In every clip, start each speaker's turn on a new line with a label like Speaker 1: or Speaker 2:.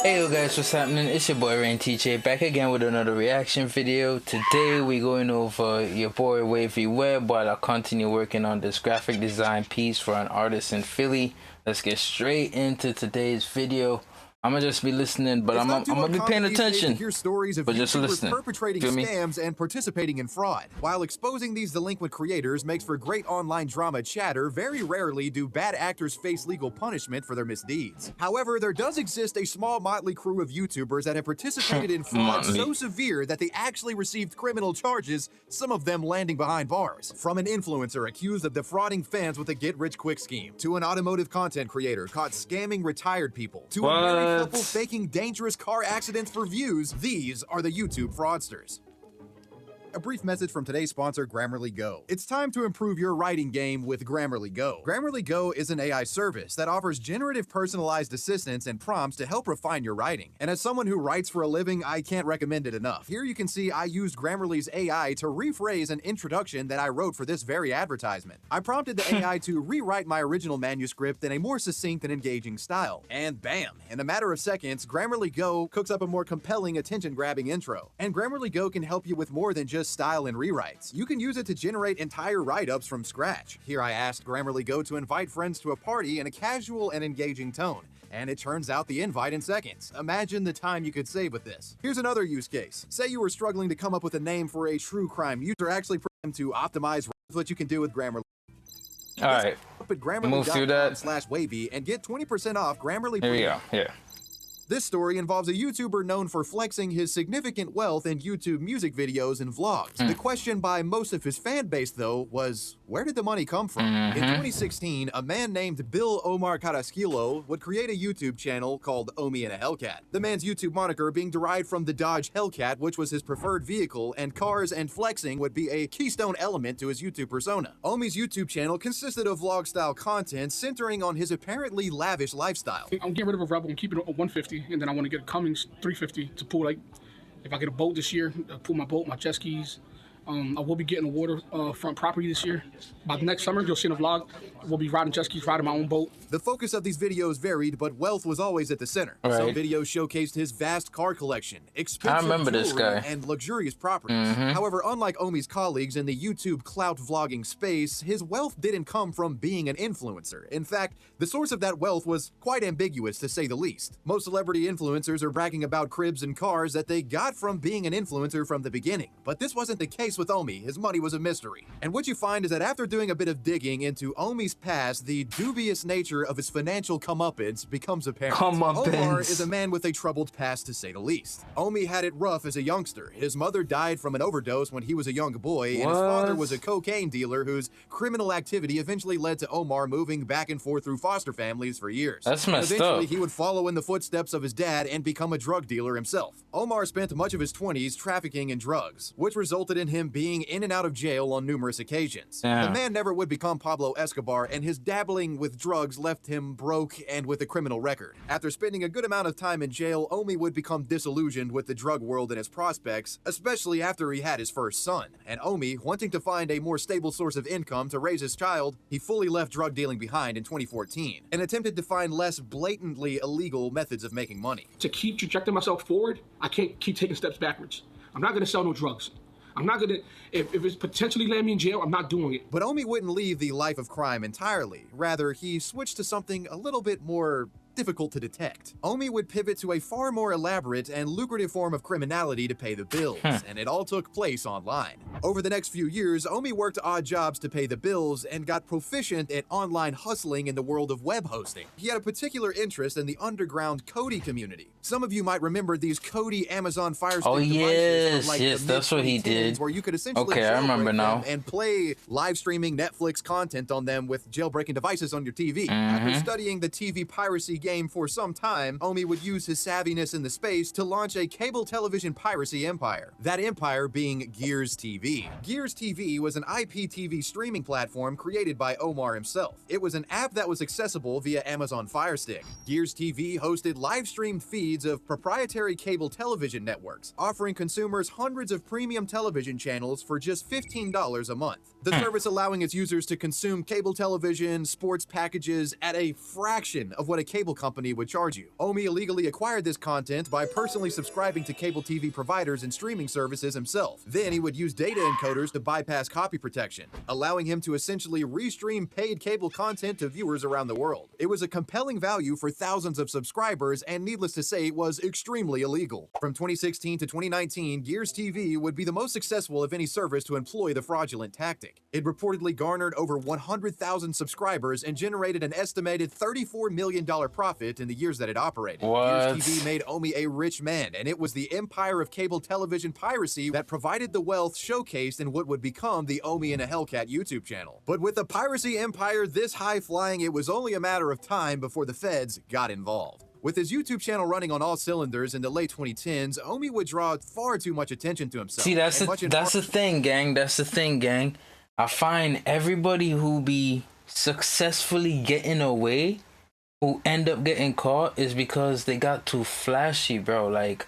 Speaker 1: Hey yo guys, what's happening? It's your boy Araine TJ back again with another reaction video. Today we're going over your boy Wavy Web while I continue working on this graphic design piece for an artist in Philly. Let's get straight into today's video. I'm gonna just be listening, but I'm gonna be paying attention.
Speaker 2: Hear stories of
Speaker 1: but just listening.
Speaker 2: Perpetrating scams and participating in fraud. While exposing these delinquent creators makes for great online drama chatter, very rarely do bad actors face legal punishment for their misdeeds. However, there does exist a small motley crew of YouTubers that have participated in fraud so severe that they actually received criminal charges, some of them landing behind bars. From an influencer accused of defrauding fans with a get-rich-quick scheme, to an automotive content creator caught scamming retired people, to a married couple faking dangerous car accidents for views, these are the YouTube fraudsters. A brief message from today's sponsor, Grammarly Go. It's time to improve your writing game with Grammarly Go. Grammarly Go is an AI service that offers generative personalized assistance and prompts to help refine your writing. And as someone who writes for a living, I can't recommend it enough. Here you can see I used Grammarly's AI to rephrase an introduction that I wrote for this very advertisement. I prompted the AI to rewrite my original manuscript in a more succinct and engaging style. And bam! In a matter of seconds, Grammarly Go cooks up a more compelling, attention-grabbing intro. And Grammarly Go can help you with more than just style and rewrites. You can use it to generate entire write-ups from scratch. Here I asked Grammarly Go to invite friends to a party in a casual and engaging tone, and it turns out the invite in seconds. Imagine the time you could save with this. Here's another use case. Say you were struggling to come up with a name for a true crime user, actually programmed to optimize what you can do with Grammarly.
Speaker 1: Alright, move through that.
Speaker 2: /wavy and get 20% off Grammarly.
Speaker 1: Here we go, yeah.
Speaker 2: This story involves a YouTuber known for flexing his significant wealth in YouTube music videos and vlogs. The question by most of his fan base, though, was, where did the money come from? In 2016, a man named Bill Omar Carrasquillo would create a YouTube channel called Omi and a Hellcat. The man's YouTube moniker being derived from the Dodge Hellcat, which was his preferred vehicle, and cars and flexing would be a keystone element to his YouTube persona. Omi's YouTube channel consisted of vlog-style content centering on his apparently lavish lifestyle.
Speaker 3: I'm getting rid of a Rebel and keeping it at 150. And then I want to get a Cummins 350 to pull, like, if I get a boat this year, I'll pull my boat, my jet skis. I will be getting a waterfront property this year. By next summer, you'll see in the vlog, we'll be riding jet skis, riding my own boat.
Speaker 2: The focus of these videos varied, but wealth was always at the center.
Speaker 1: Right.
Speaker 2: Some videos showcased his vast car collection, expensive jewelry, and luxurious properties. However, unlike Omi's colleagues in the YouTube clout vlogging space, his wealth didn't come from being an influencer. In fact, the source of that wealth was quite ambiguous, to say the least. Most celebrity influencers are bragging about cribs and cars that they got from being an influencer from the beginning. But this wasn't the case with Omi. His money was a mystery. And what you find is that after doing a bit of digging into Omi's past, the dubious nature of his financial comeuppance becomes apparent. Omar is a man with a troubled past, to say the least. Omi had it rough as a youngster. His mother died from an overdose when he was a young boy, and his father was a cocaine dealer whose criminal activity eventually led to Omar moving back and forth through foster families for years.
Speaker 1: That's messed up.
Speaker 2: Eventually, he would follow in the footsteps of his dad and become a drug dealer himself. Omar spent much of his 20s trafficking in drugs, which resulted in him being in and out of jail on numerous occasions. The man never would become Pablo Escobar, and his dabbling with drugs left him broke and with a criminal record. After spending a good amount of time in jail, Omi would become disillusioned with the drug world and its prospects, especially after he had his first son. And Omi, wanting to find a more stable source of income to raise his child, he fully left drug dealing behind in 2014 and attempted to find less blatantly illegal methods of making money.
Speaker 3: To keep trajecting myself forward, I can't keep taking steps backwards. I'm not going to sell no drugs. I'm not gonna, if it's potentially land me in jail, I'm not doing it.
Speaker 2: But Omi wouldn't leave the life of crime entirely. Rather, he switched to something a little bit more difficult to detect. Omi would pivot to a far more elaborate and lucrative form of criminality to pay the bills, and it all took place online. Over the next few years, Omi worked odd jobs to pay the bills and got proficient at online hustling in the world of web hosting. He had a particular interest in the underground Kodi community. Some of you might remember these Kodi Amazon Fire Stick devices from, like,
Speaker 1: that's what he did.
Speaker 2: Where you could essentially
Speaker 1: I remember now.
Speaker 2: and play live streaming Netflix content on them with jailbreaking devices on your TV. After studying the TV piracy game for some time, Omi would use his savviness in the space to launch a cable television piracy empire. That empire being Gears TV. Gears TV was an IPTV streaming platform created by Omar himself. It was an app that was accessible via Amazon Fire Stick. Gears TV hosted live-streamed feeds of proprietary cable television networks, offering consumers hundreds of premium television channels for just $15 a month. the service allowing its users to consume cable television, sports packages at a fraction of what a cable company would charge you. Omi illegally acquired this content by personally subscribing to cable TV providers and streaming services himself. Then he would use data encoders to bypass copy protection, allowing him to essentially restream paid cable content to viewers around the world. It was a compelling value for thousands of subscribers, and needless to say, was extremely illegal. From 2016 to 2019, Gears TV would be the most successful of any service to employ the fraudulent tactic. It reportedly garnered over 100,000 subscribers and generated an estimated $34 million profit in the years that it operated.
Speaker 1: What?
Speaker 2: Gears TV made Omi a rich man, and it was the empire of cable television piracy that provided the wealth showcased in what would become the Omi and a Hellcat YouTube channel. But with a piracy empire this high-flying, it was only a matter of time before the feds got involved. With his YouTube channel running on all cylinders in the late 2010s, Omi would draw far too much attention to himself.
Speaker 1: See, that's the thing, gang. That's the thing, gang. I find everybody who be successfully getting away, who end up getting caught, is because they got too flashy, bro. Like,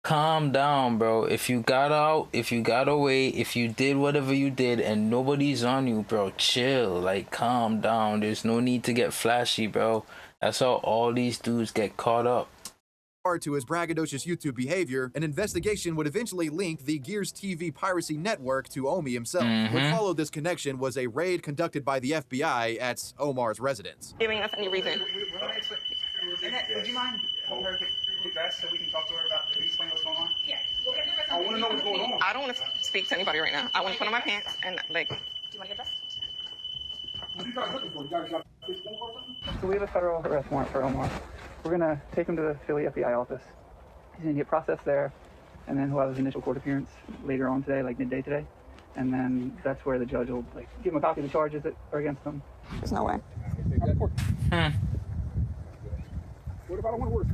Speaker 1: calm down, bro. If you got out, if you got away, if you did whatever you did and nobody's on you, bro, chill. Like, calm down. There's no need to get flashy, bro. That's how all these dudes get caught up.
Speaker 2: To his braggadocious YouTube behavior, an investigation would eventually link the Gears TV piracy network to Omi himself. What followed this connection was a raid conducted by the FBI at Omar's residence.
Speaker 4: Giving us any reason.
Speaker 5: Would you mind? So we can talk to her about explain what's going on?
Speaker 4: Yeah.
Speaker 5: I want to know what's going on.
Speaker 4: I don't want to speak to anybody right now. I want to put on my pants and like. Do you want to get dressed?
Speaker 5: What are you guys looking for? You guys got a fish phone or something?
Speaker 6: So we have a federal arrest warrant for Omar. We're gonna take him to the Philly FBI office. He's gonna get processed there, and then he'll have his initial court appearance later on today, like midday today. And then that's where the judge will like give him a copy of the charges that are against him.
Speaker 4: There's no way.
Speaker 5: What if I don't want to work?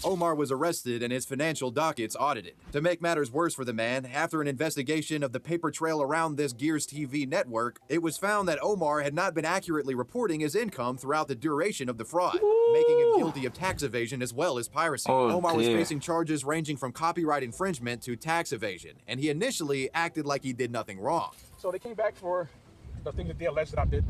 Speaker 2: Omar was arrested and his financial dockets audited. To make matters worse for the man, after an investigation of the paper trail around this Gears TV network, it was found that Omar had not been accurately reporting his income throughout the duration of the fraud, making him guilty of tax evasion as well as piracy. Omar was facing charges ranging from copyright infringement to tax evasion, and he initially acted like he did nothing wrong.
Speaker 5: So they came back for the thing that they alleged that I did,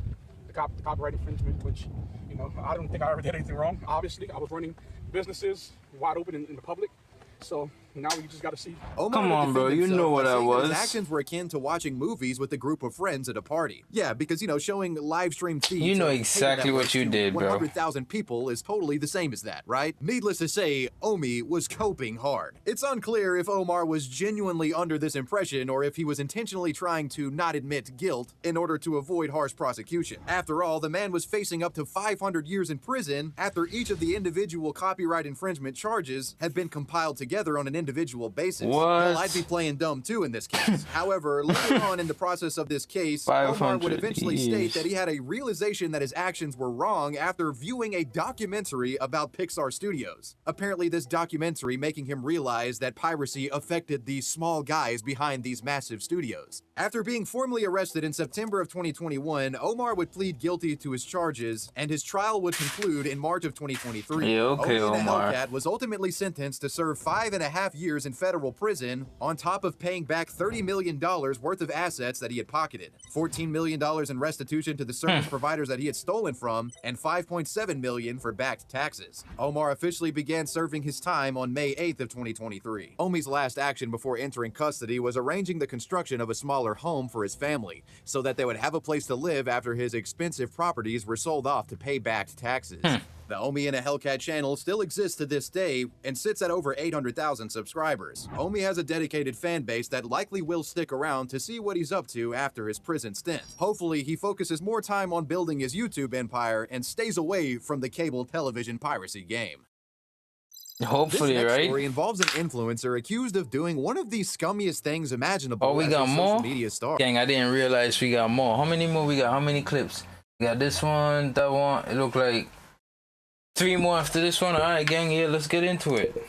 Speaker 5: the copyright infringement, which, you know, I don't think I ever did anything wrong. Obviously, I was running businesses wide open in the public. So now we just got to see.
Speaker 2: Omar
Speaker 1: Come on, bro. You know what I was.
Speaker 2: His actions were akin to watching movies with a group of friends at a party. Yeah, because, you know, showing live stream feeds.
Speaker 1: You know exactly what you did, bro.
Speaker 2: 100,000 people is totally the same as that, right? Needless to say, Omi was coping hard. It's unclear if Omar was genuinely under this impression or if he was intentionally trying to not admit guilt in order to avoid harsh prosecution. After all, the man was facing up to 500 years in prison after each of the individual copyright infringement charges had been compiled together on an individual basis.
Speaker 1: What?
Speaker 2: Well, I'd be playing dumb too in this case. However, later on in the process of this case, Omar would eventually state that he had a realization that his actions were wrong after viewing a documentary about Pixar Studios. Apparently, this documentary making him realize that piracy affected the small guys behind these massive studios. After being formally arrested in September of 2021, Omar would plead guilty to his charges, and his trial would conclude in March of 2023.
Speaker 1: Yeah, okay,
Speaker 2: Omi the
Speaker 1: Omar.
Speaker 2: Hellcat was ultimately sentenced to serve 5.5 years in federal prison, on top of paying back $30 million worth of assets that he had pocketed, $14 million in restitution to the service providers that he had stolen from, and $5.7 million for backed taxes. Omar officially began serving his time on May 8th of 2023. Omi's last action before entering custody was arranging the construction of a smaller home for his family, so that they would have a place to live after his expensive properties were sold off to pay backed taxes. The Omi and a Hellcat channel still exists to this day and sits at over 800,000 subscribers. Omi has a dedicated fan base that likely will stick around to see what he's up to after his prison stint. Hopefully, he focuses more time on building his YouTube empire and stays away from the cable television piracy game.
Speaker 1: Hopefully,
Speaker 2: this next
Speaker 1: right?
Speaker 2: story involves an influencer accused of doing one of the scummiest things imaginable.
Speaker 1: Oh, we
Speaker 2: as
Speaker 1: got
Speaker 2: a
Speaker 1: more?
Speaker 2: social media star.
Speaker 1: Gang, I didn't realize we got more. How many more we got? How many clips? We got this one, that one. It looked like 3 more after this one. All right, gang, yeah, let's get into it.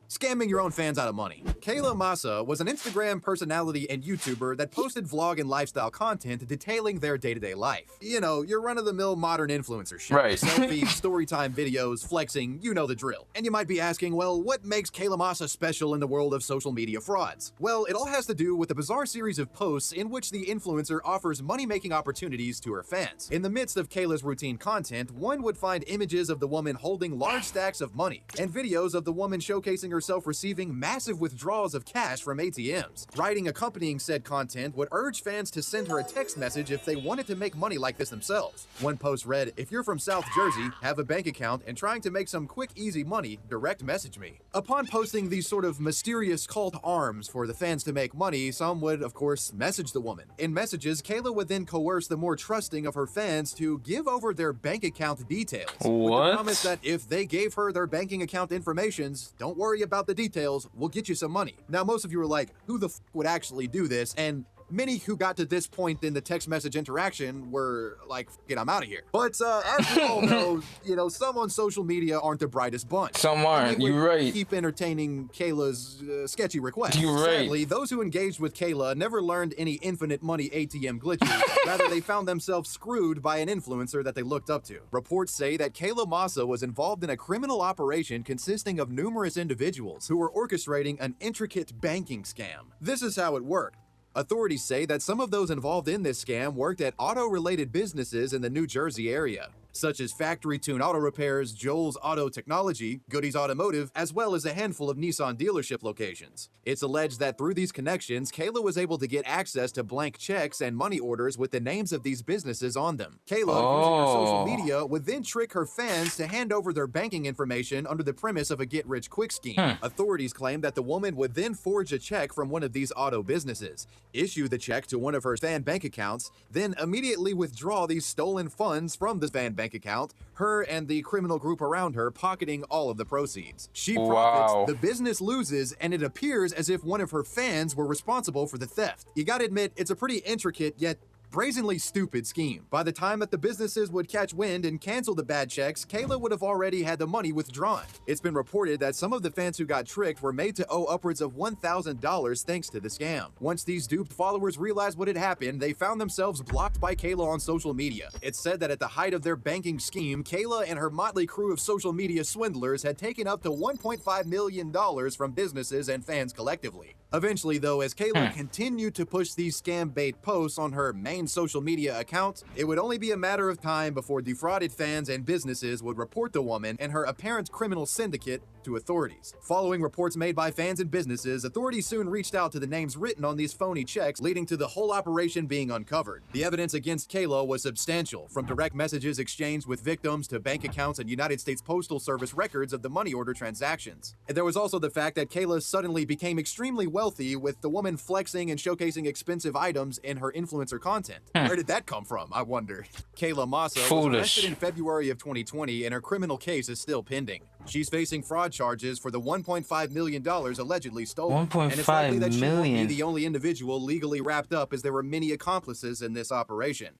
Speaker 2: Scamming your own fans out of money. Kayla Masa was an Instagram personality and YouTuber that posted vlog and lifestyle content detailing their day-to-day life. You know, your run-of-the-mill modern influencer shit.
Speaker 1: Right.
Speaker 2: Selfies, storytime videos, flexing, you know the drill. And you might be asking, well, what makes Kayla Masa special in the world of social media frauds? Well, it all has to do with a bizarre series of posts in which the influencer offers money-making opportunities to her fans. In the midst of Kayla's routine content, one would find images of the woman holding large stacks of money and videos of the woman showcasing herself receiving massive withdrawals of cash from ATMs. Writing accompanying said content would urge fans to send her a text message if they wanted to make money like this themselves. One post read, "If you're from South Jersey, have a bank account, and trying to make some quick, easy money, direct message me." Upon posting these sort of mysterious call to arms for the fans to make money, some would, of course, message the woman. In messages, Kayla would then coerce the more trusting of her fans to give over their bank account details. With the promise that if they gave her their banking account informations, don't worry about the details, we'll get you some money. Now, most of you are like, who the f would actually do this? And many who got to this point in the text message interaction were like, "Get, I'm out of here." But as we all know, you know, some on social media aren't the brightest bunch.
Speaker 1: Some aren't. You're right.
Speaker 2: Keep entertaining Kayla's sketchy requests.
Speaker 1: You're right.
Speaker 2: Sadly, those who engaged with Kayla never learned any infinite money ATM glitches. Rather, they found themselves screwed by an influencer that they looked up to. Reports say that Kayla Masa was involved in a criminal operation consisting of numerous individuals who were orchestrating an intricate banking scam. This is how it worked. Authorities say that some of those involved in this scam worked at auto-related businesses in the New Jersey area, such as Factory Tune Auto Repairs, Joel's Auto Technology, Goody's Automotive, as well as a handful of Nissan dealership locations. It's alleged that through these connections, Kayla was able to get access to blank checks and money orders with the names of these businesses on them. Kayla, using her social media, would then trick her fans to hand over their banking information under the premise of a get-rich-quick scheme. Authorities claim that the woman would then forge a check from one of these auto businesses, issue the check to one of her fan bank accounts, then immediately withdraw these stolen funds from the fan bank account, her and the criminal group around her pocketing all of the proceeds. She profits, the business loses, and it appears as if one of her fans were responsible for the theft. You gotta admit, it's a pretty intricate yet brazenly stupid scheme. By the time that the businesses would catch wind and cancel the bad checks, Kayla would have already had the money withdrawn. It's been reported that some of the fans who got tricked were made to owe upwards of $1,000 thanks to the scam. Once these duped followers realized what had happened, they found themselves blocked by Kayla on social media. It's said that at the height of their banking scheme, Kayla and her motley crew of social media swindlers had taken up to $1.5 million from businesses and fans collectively. Eventually, though, as Kayla continued to push these scam bait posts on her main social media account, it would only be a matter of time before defrauded fans and businesses would report the woman and her apparent criminal syndicate to authorities. Following reports made by fans and businesses, authorities soon reached out to the names written on these phony checks, leading to the whole operation being uncovered. The evidence against Kayla was substantial, from direct messages exchanged with victims to bank accounts and United States Postal Service records of the money order transactions. And there was also the fact that Kayla suddenly became extremely wealthy, with the woman flexing and showcasing expensive items in her influencer content. Where did that come from, I wonder? Kayla Masa was arrested in February of 2020, and her criminal case is still pending. She's facing fraud charges for the $1.5 million allegedly stolen. And it's likely that she won't be the only individual legally wrapped up, as there were many accomplices in this operation.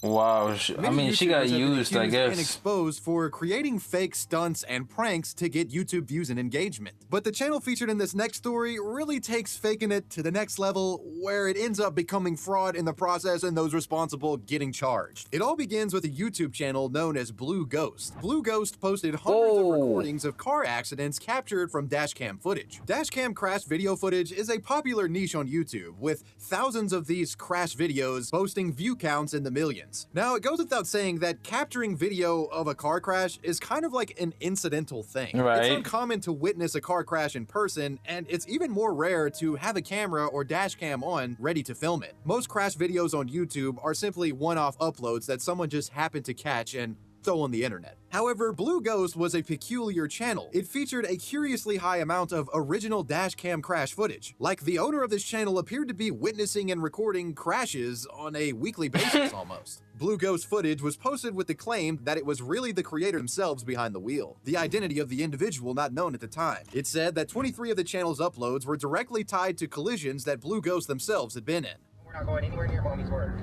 Speaker 1: Wow, I mean, she got used, I guess.
Speaker 2: And exposed for creating fake stunts and pranks to get YouTube views and engagement. But the channel featured in this next story really takes faking it to the next level, where it ends up becoming fraud in the process and those responsible getting charged. It all begins with a YouTube channel known as Blue Ghost. Blue Ghost posted hundreds of recordings of car accidents captured from dashcam footage. Dashcam crash video footage is a popular niche on YouTube, with thousands of these crash videos boasting view counts in the millions. Now, it goes without saying that capturing video of a car crash is kind of like an incidental thing. It's uncommon to witness a car crash in person, and it's even more rare to have a camera or dash cam on ready to film it. Most crash videos on YouTube are simply one-off uploads that someone just happened to catch and throw on the internet. However, Blue Ghost was a peculiar channel. It featured a curiously high amount of original dashcam crash footage. Like, the owner of this channel appeared to be witnessing and recording crashes on a weekly basis almost. Blue Ghost footage was posted with the claim that it was really the creator themselves behind the wheel, the identity of the individual not known at the time. It said that 23 of the channel's uploads were directly tied to collisions that Blue Ghost themselves had been in.
Speaker 7: We're not going anywhere near mommy's work.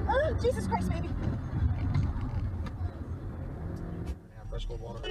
Speaker 8: Oh, Jesus Christ, baby.
Speaker 7: Fresh cold water.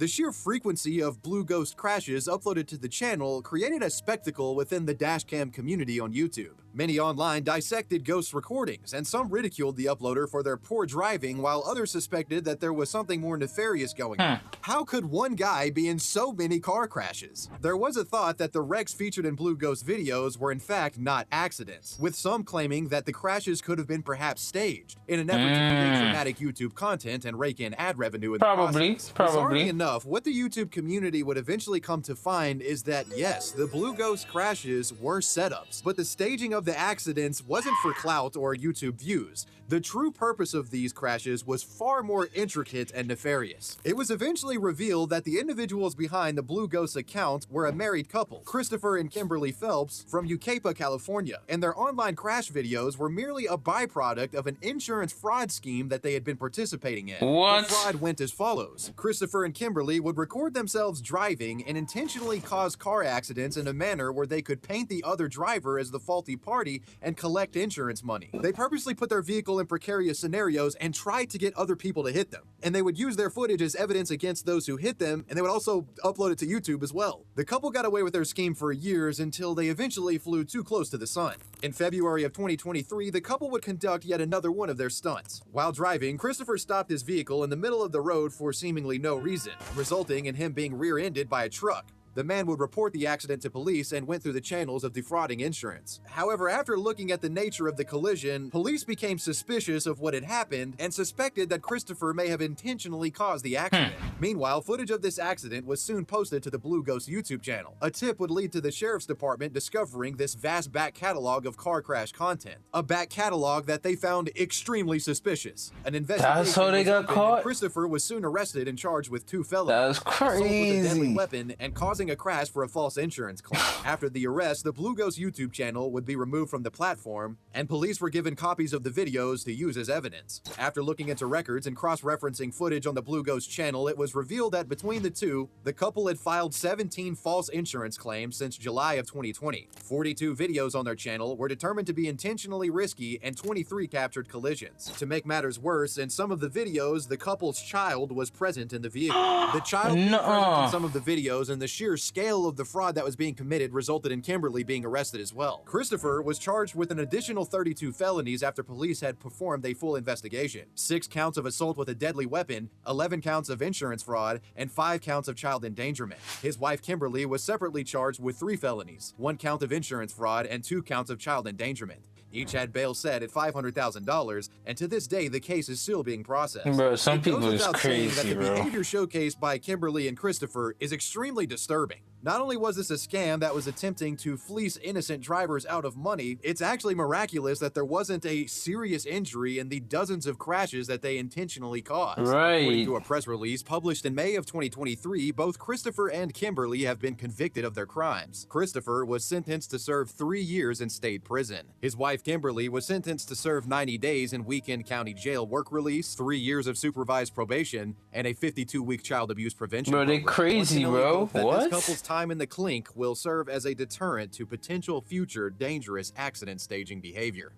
Speaker 2: The sheer frequency of Blue Ghost crashes uploaded to the channel created a spectacle within the dashcam community on YouTube. Many online dissected Ghost recordings, and some ridiculed the uploader for their poor driving, while others suspected that there was something more nefarious going on. How could one guy be in so many car crashes? There was a thought that the wrecks featured in Blue Ghost videos were in fact not accidents, with some claiming that the crashes could have been perhaps staged in an effort to create dramatic YouTube content and rake in ad revenue in the process. Bizarrely enough, what the YouTube community would eventually come to find is that yes, the Blue Ghost crashes were setups, but the staging of the accidents wasn't for clout or YouTube views. The true purpose of these crashes was far more intricate and nefarious. It was eventually revealed that the individuals behind the Blue Ghost account were a married couple, Christopher and Kimberly Phelps from Yucaipa, California, and their online crash videos were merely a byproduct of an insurance fraud scheme that they had been participating in.
Speaker 1: What?
Speaker 2: The fraud went as follows. Christopher and Kimberly would record themselves driving and intentionally cause car accidents in a manner where they could paint the other driver as the faulty party and collect insurance money. They purposely put their vehicle in precarious scenarios and tried to get other people to hit them. And they would use their footage as evidence against those who hit them, and they would also upload it to YouTube as well. The couple got away with their scheme for years until they eventually flew too close to the sun. In February of 2023, the couple would conduct yet another one of their stunts. While driving, Christopher stopped his vehicle in the middle of the road for seemingly no reason, resulting in him being rear-ended by a truck. The man would report the accident to police and went through the channels of defrauding insurance. However, after looking at the nature of the collision, police became suspicious of what had happened and suspected that Christopher may have intentionally caused the accident. Meanwhile, footage of this accident was soon posted to the Blue Ghost YouTube channel. A tip would lead to the sheriff's department discovering this vast back catalog of car crash content. A back catalog that they found extremely suspicious. An investigation
Speaker 1: That's how they got caught?
Speaker 2: Christopher was soon arrested and charged with 2 felonies.
Speaker 1: That's
Speaker 2: Assault with a deadly
Speaker 1: crazy.
Speaker 2: weapon and causing a crash for a false insurance claim. After the arrest, the Blue Ghost YouTube channel would be removed from the platform, and police were given copies of the videos to use as evidence. After looking into records and cross-referencing footage on the Blue Ghost channel, it was revealed that between the two, the couple had filed 17 false insurance claims since July of 2020. 42 videos on their channel were determined to be intentionally risky, and 23 captured collisions. To make matters worse, in some of the videos, the couple's child was present in the vehicle. The child was present in some of the videos, and the sheer scale of the fraud that was being committed resulted in Kimberly being arrested as well. Christopher was charged with an additional 32 felonies after police had performed a full investigation. 6 counts of assault with a deadly weapon, 11 counts of insurance fraud, and 5 counts of child endangerment. His wife Kimberly was separately charged with 3 felonies, 1 count of insurance fraud, and 2 counts of child endangerment. Each had bail set at $500,000, and to this day, the case is still being processed.
Speaker 1: Bro, some people is
Speaker 2: without saying
Speaker 1: crazy,
Speaker 2: that the
Speaker 1: bro.
Speaker 2: behavior showcased by Kimberly and Christopher is extremely disturbing. Not only was this a scam that was attempting to fleece innocent drivers out of money, it's actually miraculous that there wasn't a serious injury in the dozens of crashes that they intentionally caused.
Speaker 1: Right.
Speaker 2: According to a press release published in May of 2023, both Christopher and Kimberly have been convicted of their crimes. Christopher was sentenced to serve 3 years in state prison. His wife Kimberly was sentenced to serve 90 days in Weekend County Jail work release, 3 years of supervised probation, and a 52-week child abuse prevention
Speaker 1: Bro, they
Speaker 2: program.
Speaker 1: crazy,
Speaker 2: Fortunately,
Speaker 1: bro.
Speaker 2: hope that
Speaker 1: What?
Speaker 2: This couple's time in the clink will serve as a deterrent to potential future dangerous accident staging behavior.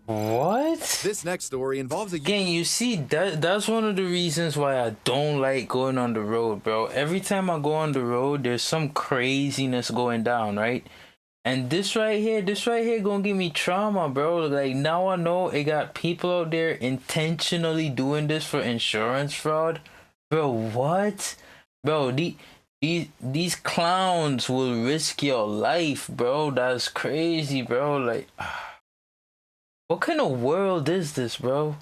Speaker 1: What?
Speaker 2: This next story involves a
Speaker 1: Again, you see, that's one of the reasons why I don't like going on the road, bro. Every time I go on the road, there's some craziness going down, right? And this right here gonna give me trauma, bro. Like, now I know it got people out there intentionally doing this for insurance fraud. Bro, what? Bro, these clowns will risk your life, bro. That's crazy, bro. Like, what kind of world is this, bro?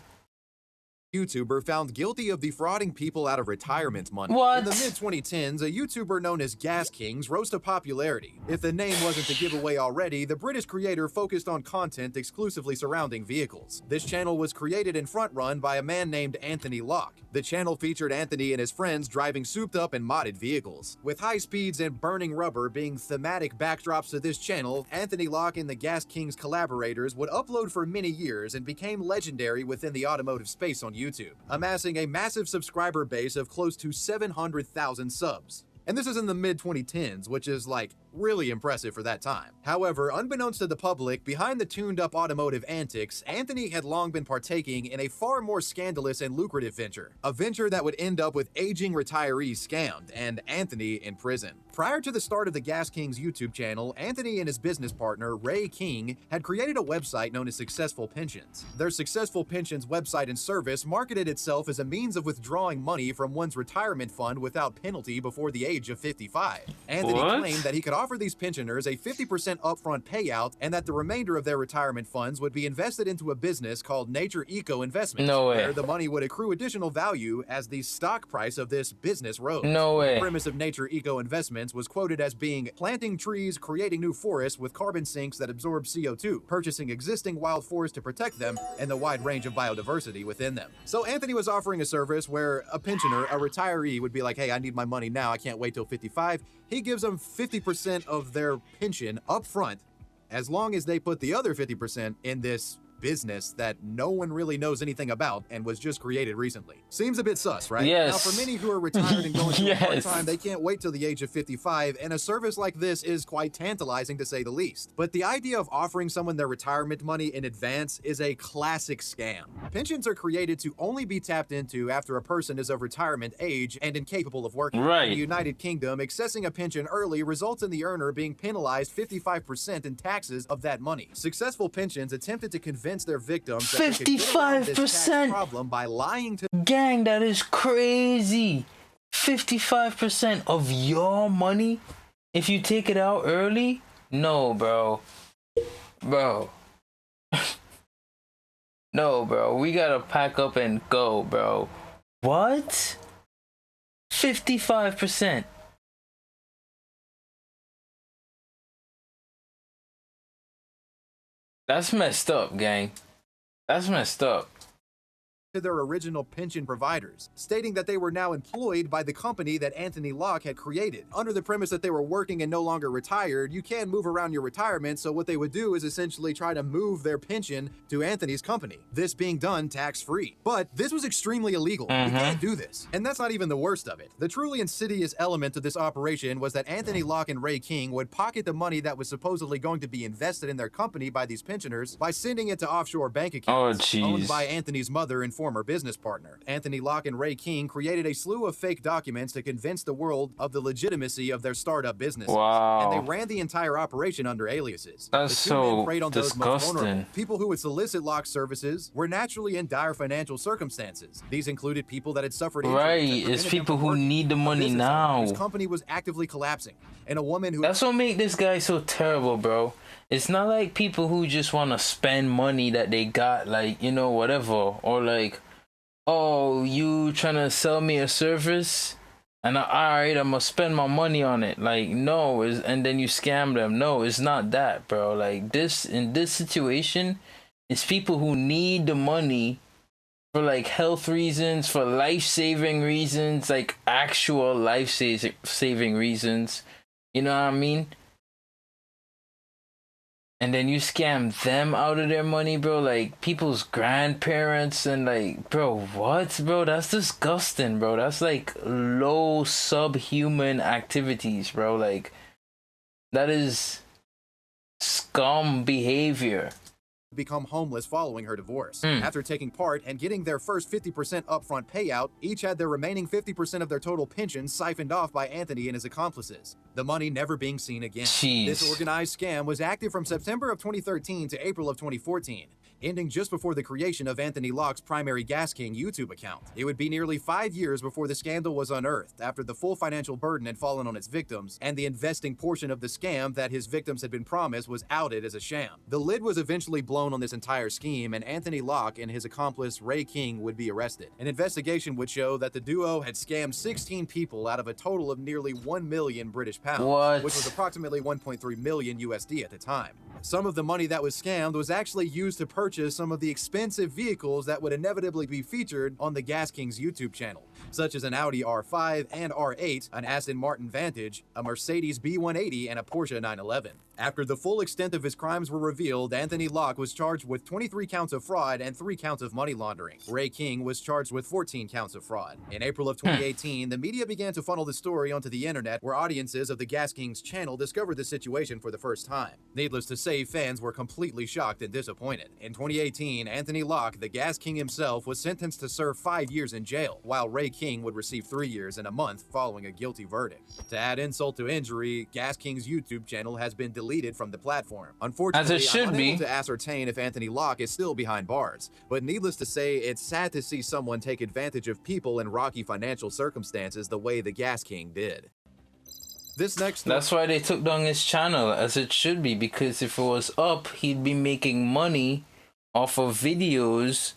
Speaker 2: YouTuber found guilty of defrauding people out of retirement money.
Speaker 1: What?
Speaker 2: In the mid-2010s, a YouTuber known as Gas Kings rose to popularity. If the name wasn't a giveaway already, the British creator focused on content exclusively surrounding vehicles. This channel was created and front-run by a man named Anthony Locke. The channel featured Anthony and his friends driving souped-up and modded vehicles. With high speeds and burning rubber being thematic backdrops to this channel, Anthony Locke and the Gas Kings collaborators would upload for many years and became legendary within the automotive space on YouTube, amassing a massive subscriber base of close to 700,000 subs. And this is in the mid-2010s, which is like really impressive for that time. However, unbeknownst to the public, behind the tuned-up automotive antics, Anthony had long been partaking in a far more scandalous and lucrative venture. A venture that would end up with aging retirees scammed, and Anthony in prison. Prior to the start of the Gas King's YouTube channel, Anthony and his business partner, Ray King, had created a website known as Successful Pensions. Their Successful Pensions website and service marketed itself as a means of withdrawing money from one's retirement fund without penalty before the age of 55. Anthony claimed that he could offer these pensioners a 50% upfront payout and that the remainder of their retirement funds would be invested into a business called Nature Eco Investments, where the money would accrue additional value as the stock price of this business rose. The premise of Nature Eco Investments was quoted as being planting trees, creating new forests with carbon sinks that absorb CO2, purchasing existing wild forests to protect them, and the wide range of biodiversity within them. So Anthony was offering a service where a pensioner, a retiree, would be like, hey, I need my money now, I can't wait till 55. He gives them 50% of their pension up front, as long as they put the other 50% in this business that no one really knows anything about and was just created recently. Seems a bit sus, right?
Speaker 1: Yes.
Speaker 2: Now, for many who are retired and going through a hard time, they can't wait till the age of 55, and a service like this is quite tantalizing to say the least. But the idea of offering someone their retirement money in advance is a classic scam. Pensions are created to only be tapped into after a person is of retirement age and incapable of working. In the United Kingdom, accessing a pension early results in the earner being penalized 55% in taxes of that money. Successful Pensions attempted to convince their victims that 55% problem by lying to
Speaker 1: gang. That is crazy. 55% of your money if you take it out early? No, bro. No, bro. We gotta pack up and go, bro. What? 55%. That's messed up, gang. That's messed up.
Speaker 2: To their original pension providers, stating that they were now employed by the company that Anthony Locke had created. Under the premise that they were working and no longer retired, you can move around your retirement, so what they would do is essentially try to move their pension to Anthony's company, this being done tax-free. But this was extremely illegal. You can't do this. And that's not even the worst of it. The truly insidious element of this operation was that Anthony Locke and Ray King would pocket the money that was supposedly going to be invested in their company by these pensioners by sending it to offshore bank accounts owned by Anthony's mother and former business partner. Anthony Locke and Ray King created a slew of fake documents to convince the world of the legitimacy of their startup businesses. And they ran the entire operation under aliases.
Speaker 1: That's so disgusting.
Speaker 2: People who would solicit Locke's services were naturally in dire financial circumstances. These included people that had suffered injuries.
Speaker 1: It's people who need the money now.
Speaker 2: His company was actively collapsing. And a woman who...
Speaker 1: That's what make this guy so terrible, bro. It's not like people who just want to spend money that they got, like, you know, whatever. Or like, oh, you trying to sell me a service? And alright, I'm gonna spend my money on it. Like, no, and then you scam them. No, it's not that, bro. Like, this, in this situation, it's people who need the money for like health reasons, for life-saving reasons, like actual life-saving reasons. You know what I mean? And then you scam them out of their money, bro. Like, people's grandparents and like, bro, what, bro? That's disgusting, bro. That's like low subhuman activities, bro. Like, that is scum behavior.
Speaker 2: Become homeless following her divorce. After taking part and getting their first 50% upfront payout, each had their remaining 50% of their total pension siphoned off by Anthony and his accomplices, the money never being seen again. This organized scam was active from September of 2013 to April of 2014, ending just before the creation of Anthony Locke's primary Gas King YouTube account. It would be nearly 5 years before the scandal was unearthed, after the full financial burden had fallen on its victims, and the investing portion of the scam that his victims had been promised was outed as a sham. The lid was eventually blown on this entire scheme, and Anthony Locke and his accomplice Ray King would be arrested. An investigation would show that the duo had scammed 16 people out of a total of nearly 1 million British pounds, which was approximately 1.3 million USD at the time. Some of the money that was scammed was actually used to purchase some of the expensive vehicles that would inevitably be featured on the Gas King's YouTube channel, such as an Audi R5 and R8, an Aston Martin Vantage, a Mercedes B180, and a Porsche 911. After the full extent of his crimes were revealed, Anthony Locke was charged with 23 counts of fraud and 3 counts of money laundering. Ray King was charged with 14 counts of fraud. In April of 2018, the media began to funnel the story onto the internet, where audiences of the Gas King's channel discovered the situation for the first time. Needless to say, fans were completely shocked and disappointed. In 2018, Anthony Locke, the Gas King himself, was sentenced to serve 5 years in jail, while Ray King would receive 3 years and a month following a guilty verdict. To add insult to injury, Gas King's YouTube channel has been deleted from the platform. Unfortunately, I'm unable to ascertain if Anthony Locke is still behind bars, but needless to say, it's sad to see someone take advantage of people in rocky financial circumstances the way the Gas King did. That's
Speaker 1: why they took down his channel, as it should be, because if it was up, he'd be making money off of videos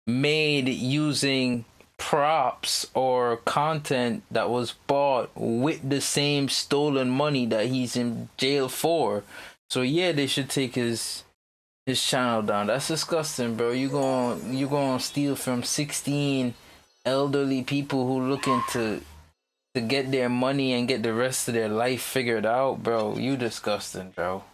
Speaker 1: made using props or content that was bought with the same stolen money that he's in jail for. So yeah, they should take his channel down. That's disgusting, bro. You gonna steal from 16 elderly people who looking to get their money and get the rest of their life figured out, bro. You disgusting, bro.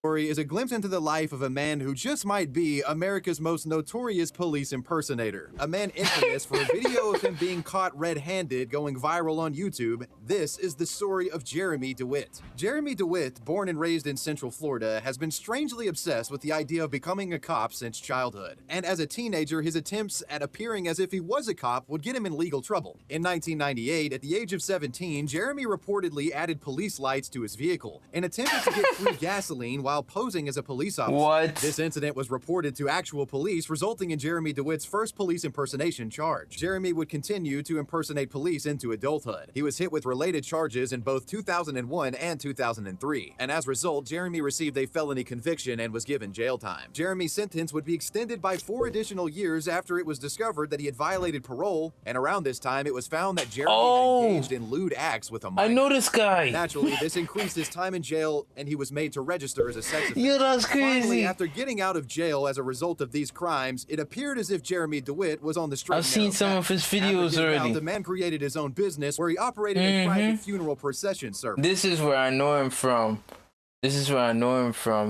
Speaker 2: Is a glimpse into the life of a man who just might be America's most notorious police impersonator. A man infamous for a video of him being caught red-handed going viral on YouTube. This is the story of Jeremy Dwit. Jeremy Dwit, born and raised in Central Florida, has been strangely obsessed with the idea of becoming a cop since childhood. And as a teenager, his attempts at appearing as if he was a cop would get him in legal trouble. In 1998, at the age of 17, Jeremy reportedly added police lights to his vehicle and attempted to get free gasoline while posing as a police officer.
Speaker 1: What?
Speaker 2: This incident was reported to actual police, resulting in Jeremy Dwit's first police impersonation charge. Jeremy would continue to impersonate police into adulthood. He was hit with related charges in both 2001 and 2003, and as a result, Jeremy received a felony conviction and was given jail time. Jeremy's sentence would be extended by 4 additional years after it was discovered that he had violated parole, and around this time, it was found that Jeremy had engaged in lewd acts with a minor.
Speaker 1: I know this guy.
Speaker 2: Naturally, this increased his time in jail, and he was made to register as a sex offender.
Speaker 1: Yeah, that's crazy.
Speaker 2: Finally, after getting out of jail as a result of these crimes, it appeared as if Jeremy Dwit was on the straight and
Speaker 1: I've seen some of his videos already.
Speaker 2: The man created his own business where he operated a private funeral procession service.
Speaker 1: This is where I know him from.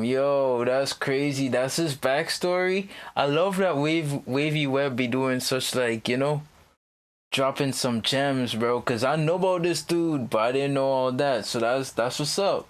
Speaker 1: Yo, that's crazy. That's his backstory. I love that Wavy Web be doing such, like, you know, dropping some gems, bro. Cause I know about this dude, but I didn't know all that. So that's what's up.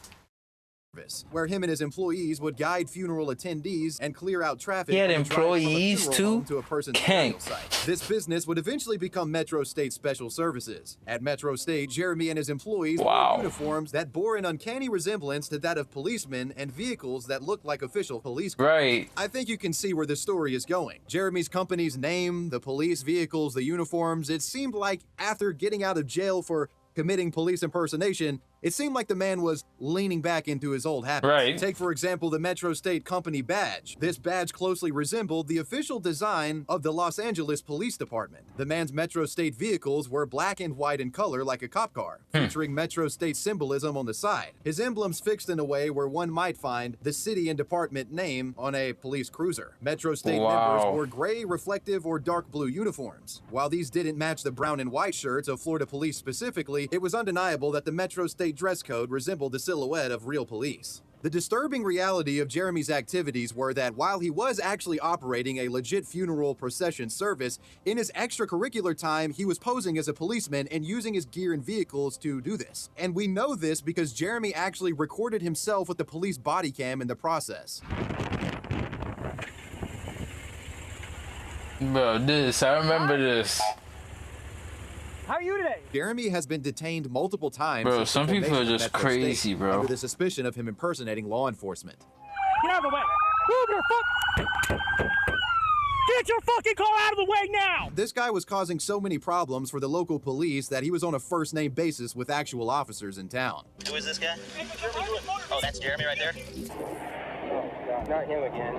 Speaker 2: Where him and his employees would guide funeral attendees and clear out traffic.
Speaker 1: He had employees too?
Speaker 2: To a person's burial site. This business would eventually become Metro State Special Services. At Metro State, Jeremy and his employees wore uniforms that bore an uncanny resemblance to that of policemen and vehicles that looked like official police cars.
Speaker 1: Right.
Speaker 2: I think you can see where this story is going. Jeremy's company's name, the police vehicles, the uniforms, it seemed like after getting out of jail for committing police impersonation, it seemed like the man was leaning back into his old habits.
Speaker 1: Right.
Speaker 2: Take, for example, the Metro State Company badge. This badge closely resembled the official design of the Los Angeles Police Department. The man's Metro State vehicles were black and white in color like a cop car, featuring Metro State symbolism on the side. His emblems fixed in a way where one might find the city and department name on a police cruiser. Metro State members wore gray, reflective, or dark blue uniforms. While these didn't match the brown and white shirts of Florida police specifically, it was undeniable that the Metro State dress code resembled the silhouette of real police. The disturbing reality of Jeremy's activities were that while he was actually operating a legit funeral procession service, in his extracurricular time, he was posing as a policeman and using his gear and vehicles to do this. And we know this because Jeremy actually recorded himself with the police body cam in the process.
Speaker 1: Bro, I remember this.
Speaker 9: How are you today?
Speaker 2: Jeremy has been detained multiple times.
Speaker 1: Bro, some people are just crazy, bro.
Speaker 2: Under the suspicion of him impersonating law enforcement.
Speaker 9: Get out of the way! Move your fuck! Get your fucking car out of the way now!
Speaker 2: This guy was causing so many problems for the local police that he was on a first-name basis with actual officers in town.
Speaker 10: Who is this guy? Oh, that's Jeremy right there?
Speaker 9: Oh, God, not him again.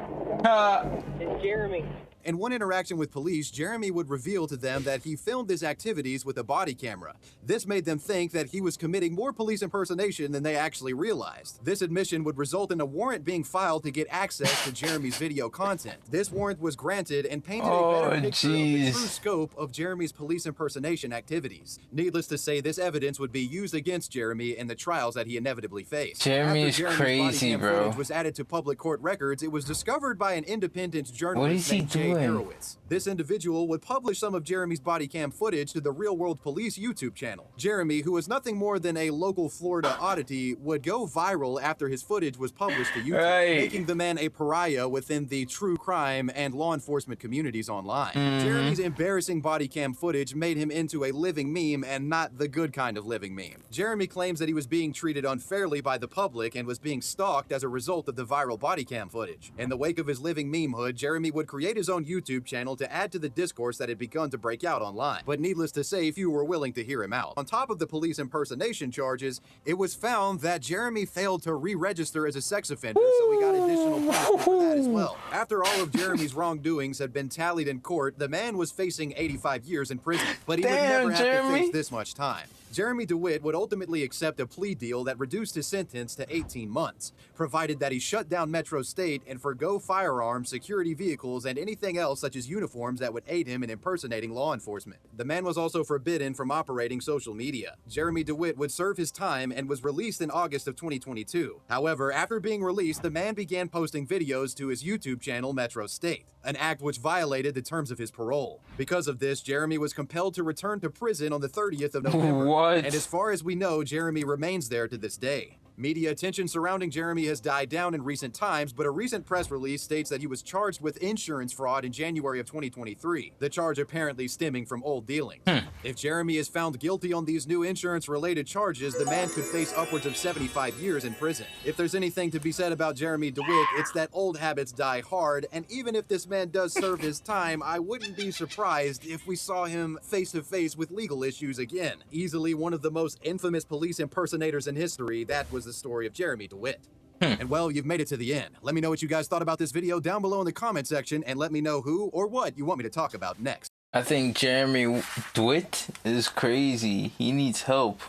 Speaker 9: It's Jeremy.
Speaker 2: In one interaction with police, Jeremy would reveal to them that he filmed his activities with a body camera. This made them think that he was committing more police impersonation than they actually realized. This admission would result in a warrant being filed to get access to Jeremy's video content. This warrant was granted and painted a better picture of the true scope of Jeremy's police impersonation activities. Needless to say, this evidence would be used against Jeremy in the trials that he inevitably faced.
Speaker 1: Jeremy is crazy, bro.
Speaker 2: Footage was added to public court records. It was discovered by an independent journalist named Jay Horowitz. This individual would publish some of Jeremy's body cam footage to the Real World Police YouTube channel. Jeremy, who was nothing more than a local Florida oddity, would go viral after his footage was published to YouTube, making the man a pariah within the true crime and law enforcement communities online. Jeremy's embarrassing body cam footage made him into a living meme, and not the good kind of living meme. Jeremy claims that he was being treated unfairly by the public and was being stalked as a result of the viral body cam footage. In the wake of his living meme-hood, Jeremy would create his own YouTube channel to add to the discourse that had begun to break out online. But needless to say, few were willing to hear him out. On top of the police impersonation charges, it was found that Jeremy failed to re-register as a sex offender, so he got additional punishment for that as well. After all of Jeremy's wrongdoings had been tallied in court, the man was facing 85 years in prison, but he would never have to face this much time. Jeremy Dwit would ultimately accept a plea deal that reduced his sentence to 18 months, provided that he shut down Metro State and forgo firearms, security vehicles, and anything else such as uniforms that would aid him in impersonating law enforcement. The man was also forbidden from operating social media. Jeremy Dwit would serve his time and was released in August of 2022. However, after being released, the man began posting videos to his YouTube channel, Metro State, an act which violated the terms of his parole. Because of this, Jeremy was compelled to return to prison on the 30th of November. And as far as we know, Jeremy remains there to this day. Media attention surrounding Jeremy has died down in recent times, but a recent press release states that he was charged with insurance fraud in January of 2023, the charge apparently stemming from old dealings. If Jeremy is found guilty on these new insurance-related charges, the man could face upwards of 75 years in prison. If there's anything to be said about Jeremy Dwit, it's that old habits die hard, and even if this man does serve his time, I wouldn't be surprised if we saw him face-to-face with legal issues again. Easily one of the most infamous police impersonators in history, that was the story of Jeremy Dwit. And well, you've made it to the end. Let me know what you guys thought about this video down below in the comment section, and let me know who or what you want me to talk about next.
Speaker 1: I think Jeremy Dwit is crazy. He needs help.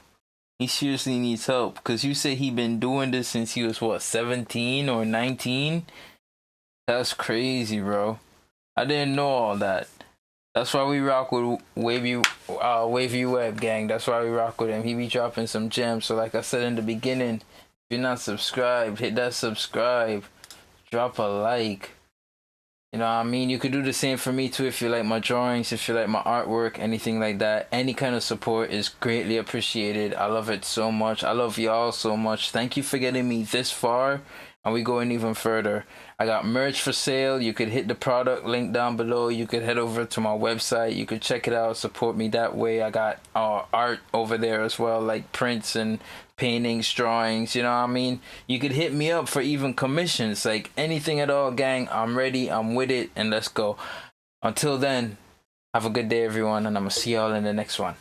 Speaker 1: He seriously needs help, because you say he been doing this since he was, what, 17 or 19? That's crazy, bro. I didn't know all that. That's why we rock with Wavy Web, gang. That's why we rock with him. He be dropping some gems. So like I said in the beginning, if you're not subscribed, hit that subscribe. Drop a like. You know what I mean? You could do the same for me too if you like my drawings, if you like my artwork, anything like that. Any kind of support is greatly appreciated. I love it so much. I love y'all so much. Thank you for getting me this far. And we going even further. I got merch for sale. You could hit the product link down below. You could head over to my website. You could check it out. Support me that way. I got art over there as well, like prints and paintings, drawings. You know what I mean? You could hit me up for even commissions, like anything at all, gang. I'm ready. I'm with it. And let's go. Until then, have a good day, everyone. And I'm going to see y'all in the next one.